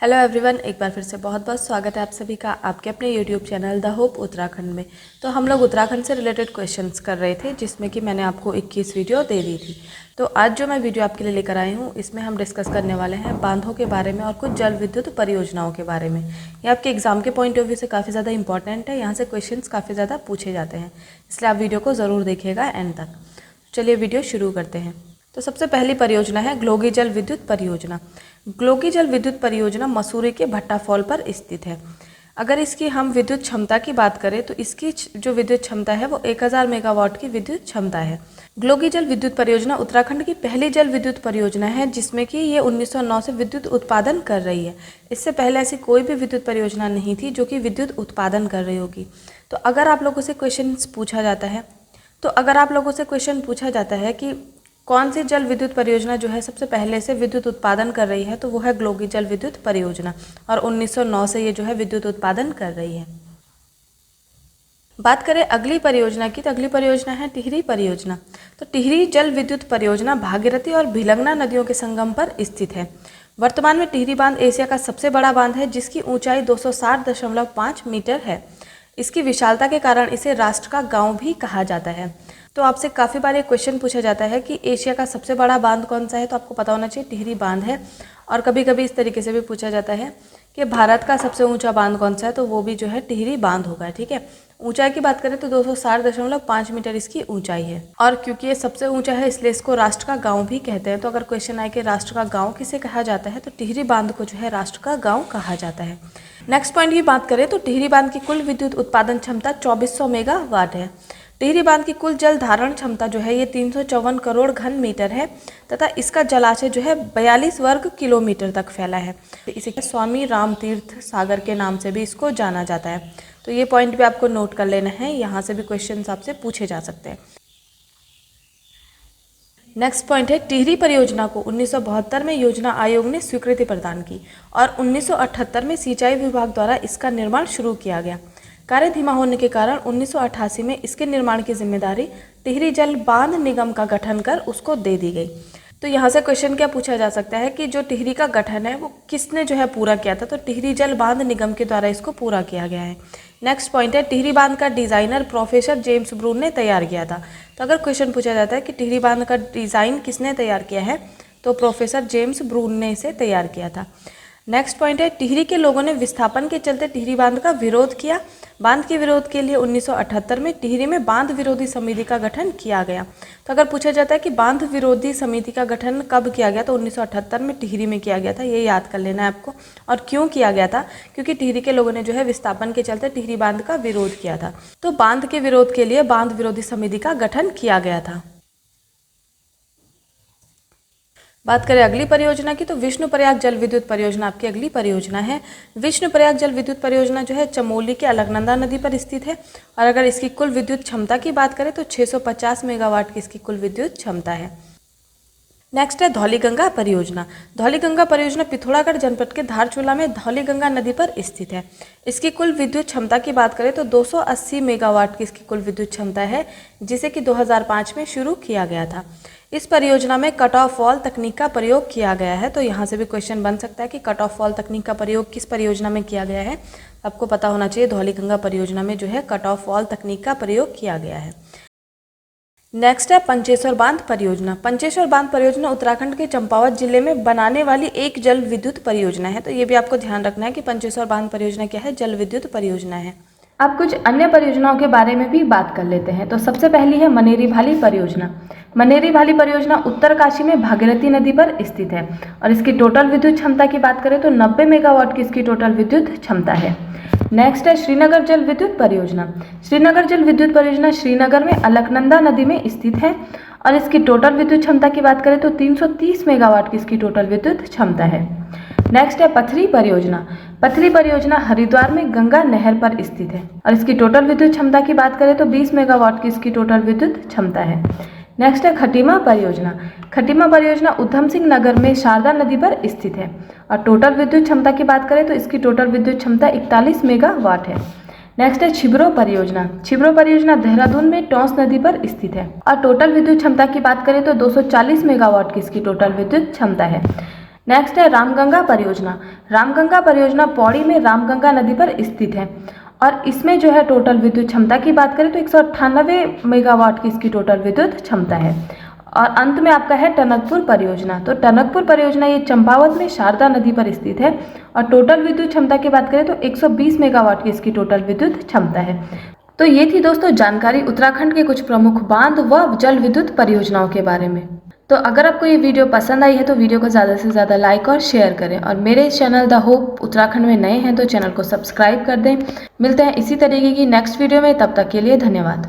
Hello everyone, एक बार फिर से बहुत बहुत स्वागत है आप सभी का आपके अपने YouTube channel the hope Uttarakhand में। तो हम लोग उत्तराखंड से रिलेटेड क्वेश्चंस कर रहे थे, जिसमें कि मैंने आपको 21 वीडियो दे दी थी। तो आज जो मैं वीडियो आपके लिए लेकर आई हूँ, इसमें हम डिस्कस करने वाले हैं बांधों के बारे में और कुछ जल विद्युत परियोजनाओं के बारे में। ये आपके एग्जाम के पॉइंट ऑफ व्यू से काफ़ी ज़्यादा इंपॉर्टेंट है, यहाँ से क्वेश्चन काफ़ी ज़्यादा पूछे जाते हैं, इसलिए आप वीडियो को ज़रूर देखिएगा एंड तक। चलिए वीडियो शुरू करते हैं। तो सबसे पहली परियोजना है ग्लोगी जल विद्युत परियोजना। ग्लोगी जल विद्युत परियोजना मसूरी के भट्टा फॉल पर स्थित है। अगर इसकी हम विद्युत क्षमता की बात करें तो इसकी जो विद्युत क्षमता है वो 1000 मेगावाट की विद्युत क्षमता है। ग्लोगी जल विद्युत परियोजना उत्तराखंड की पहली जल विद्युत परियोजना है, जिसमें कि ये 1909 से विद्युत उत्पादन कर रही है। इससे पहले ऐसी कोई भी विद्युत परियोजना नहीं थी जो कि विद्युत उत्पादन कर रही होगी। तो अगर आप लोगों से क्वेश्चन पूछा जाता है कि कौन सी जल विद्युत परियोजना जो है सबसे पहले से विद्युत उत्पादन कर रही है, तो वो है ग्लोगी जल विद्युत परियोजना, और 1909 से ये जो है विद्युत उत्पादन कर रही है। बात करें अगली परियोजना की, तो अगली परियोजना है टिहरी परियोजना। तो टिहरी जल विद्युत परियोजना भागीरथी और भिलंगना नदियों के संगम पर स्थित है। वर्तमान में टिहरी बांध एशिया का सबसे बड़ा बांध है, जिसकी ऊंचाई 260.5 मीटर है। इसकी विशालता के कारण इसे राष्ट्र का गाँव भी कहा जाता है। तो आपसे काफ़ी बार एक क्वेश्चन पूछा जाता है कि एशिया का सबसे बड़ा बांध कौन सा है, तो आपको पता होना चाहिए टिहरी बांध है। और कभी कभी इस तरीके से भी पूछा जाता है कि भारत का सबसे ऊंचा बांध कौन सा है, तो वो भी जो है टिहरी बांध होगा। ठीक है, ऊंचाई की बात करें तो 260.5 मीटर इसकी ऊंचाई है, और क्योंकि ये सबसे ऊंचा है इसलिए इसको राष्ट्र का गाँव भी कहते हैं। तो अगर क्वेश्चन आए कि राष्ट्र का गाँव किसे कहा जाता है, तो टिहरी बांध को जो है राष्ट्र का गाँव कहा जाता है। नेक्स्ट पॉइंट की बात करें तो टिहरी बांध की कुल विद्युत उत्पादन क्षमता 2400 मेगावाट है। टिहरी बांध की कुल जल धारण क्षमता जो है ये 354 करोड़ घन मीटर है, तथा इसका जलाशय जो है 42 वर्ग किलोमीटर तक फैला है। इसे स्वामी राम तीर्थ सागर के नाम से भी इसको जाना जाता है। तो ये पॉइंट भी आपको नोट कर लेना है, यहाँ से भी क्वेश्चन आपसे पूछे जा सकते हैं। नेक्स्ट पॉइंट है टिहरी परियोजना को 1972 में योजना आयोग ने स्वीकृति प्रदान की, और 1978 में सिंचाई विभाग द्वारा इसका निर्माण शुरू किया गया। कार्य धीमा होने के कारण 1988 में इसके निर्माण की जिम्मेदारी टिहरी जल बांध निगम का गठन कर उसको दे दी गई। तो यहाँ से क्वेश्चन क्या पूछा जा सकता है कि जो टिहरी का गठन है वो किसने जो है पूरा किया था, तो टिहरी जल बांध निगम के द्वारा इसको पूरा किया गया है। नेक्स्ट पॉइंट है टिहरी बांध का डिजाइनर प्रोफेसर जेम्स ब्रून ने तैयार किया था। तो अगर क्वेश्चन पूछा जाता है कि टिहरी बांध का डिज़ाइन किसने तैयार किया है, तो प्रोफेसर जेम्स ब्रून ने इसे तैयार किया था। नेक्स्ट पॉइंट है टिहरी के लोगों ने विस्थापन के चलते टिहरी बांध का विरोध किया। बांध के विरोध के लिए 1978 में टिहरी में बांध विरोधी समिति का गठन किया गया। तो अगर पूछा जाता है कि बांध विरोधी समिति का गठन कब किया गया, तो 1978 में टिहरी में किया गया था। ये याद कर लेना है आपको। और क्यों किया गया था, क्योंकि टिहरी के लोगों ने जो है विस्थापन के चलते टिहरी बांध का विरोध किया था। तो बांध के विरोध के लिए बांध विरोधी समिति का गठन किया गया था। बात करें अगली परियोजना की, तो विष्णुप्रयाग जल विद्युत परियोजना आपकी अगली परियोजना है। विष्णुप्रयाग जल विद्युत परियोजना जो है चमोली के अलकनंदा नदी पर स्थित है, और अगर इसकी कुल विद्युत क्षमता की बात करें तो 650 मेगावाट की इसकी कुल विद्युत क्षमता है। नेक्स्ट है धौलीगंगा परियोजना। धौलीगंगा परियोजना पिथौरागढ़ जनपद के धारचूला में धौलीगंगा नदी पर स्थित है। इसकी कुल विद्युत क्षमता की बात करें तो 280 मेगावाट की इसकी कुल विद्युत क्षमता है, जिसे कि 2005 में शुरू किया गया था। इस परियोजना में कट ऑफ वॉल तकनीक का प्रयोग किया गया है। तो यहाँ से भी क्वेश्चन बन सकता है कि कट ऑफ वॉल तकनीक का प्रयोग किस परियोजना में किया गया है। आपको पता होना चाहिए धौलीगंगा परियोजना में जो है कट ऑफ वॉल तकनीक का प्रयोग किया गया है। नेक्स्ट है पंचेश्वर बांध परियोजना। पंचेश्वर बांध परियोजना उत्तराखंड के चंपावत जिले में बनाने वाली एक जल विद्युत परियोजना है। तो ये भी आपको ध्यान रखना है कि पंचेश्वर बांध परियोजना क्या है, जल विद्युत परियोजना है। अब कुछ अन्य परियोजनाओं के बारे में भी बात कर लेते हैं। तो सबसे पहली है मनेरी भाली परियोजना। मनेरी भाली परियोजना उत्तरकाशी में भागीरथी नदी पर स्थित है, और इसकी टोटल विद्युत क्षमता की बात करें तो 90 मेगावाट की इसकी टोटल विद्युत क्षमता है। नेक्स्ट है श्रीनगर जल विद्युत परियोजना। श्रीनगर जल विद्युत परियोजना श्रीनगर में अलकनंदा नदी में स्थित है, और इसकी टोटल विद्युत क्षमता की बात करें तो 330 मेगावाट की इसकी टोटल विद्युत क्षमता है। नेक्स्ट है पथरी परियोजना। पथरी परियोजना हरिद्वार में गंगा नहर पर स्थित है, और इसकी टोटल विद्युत क्षमता की बात करें तो 20 मेगावाट की इसकी टोटल विद्युत क्षमता है। नेक्स्ट है खटीमा परियोजना। खटीमा परियोजना उधम सिंह नगर में शारदा नदी पर स्थित है, और टोटल विद्युत क्षमता की बात करें तो इसकी टोटल विद्युत क्षमता 41 मेगावाट है। नेक्स्ट है छिब्रो परियोजना। छिब्रो परियोजना देहरादून में टोंस नदी पर स्थित है, और टोटल विद्युत क्षमता की बात करें तो 240 मेगावाट की इसकी टोटल विद्युत क्षमता है। नेक्स्ट है रामगंगा परियोजना। रामगंगा परियोजना पौड़ी में रामगंगा नदी पर स्थित है और इसमें जो है टोटल विद्युत क्षमता की बात करें तो 198 मेगावाट की इसकी टोटल विद्युत क्षमता है। और अंत में आपका है टनकपुर परियोजना। तो टनकपुर परियोजना ये चंपावत में शारदा नदी पर स्थित है और टोटल विद्युत क्षमता की बात करें तो 120 मेगावाट की इसकी टोटल विद्युत क्षमता है। तो ये थी दोस्तों जानकारी उत्तराखंड के कुछ प्रमुख बांध व जल विद्युत परियोजनाओं के बारे में। तो अगर आपको ये वीडियो पसंद आई है तो वीडियो को ज़्यादा से ज़्यादा लाइक और शेयर करें और मेरे इस चैनल द होप उत्तराखंड में नए हैं तो चैनल को सब्सक्राइब कर दें। मिलते हैं इसी तरीके की नेक्स्ट वीडियो में, तब तक के लिए धन्यवाद।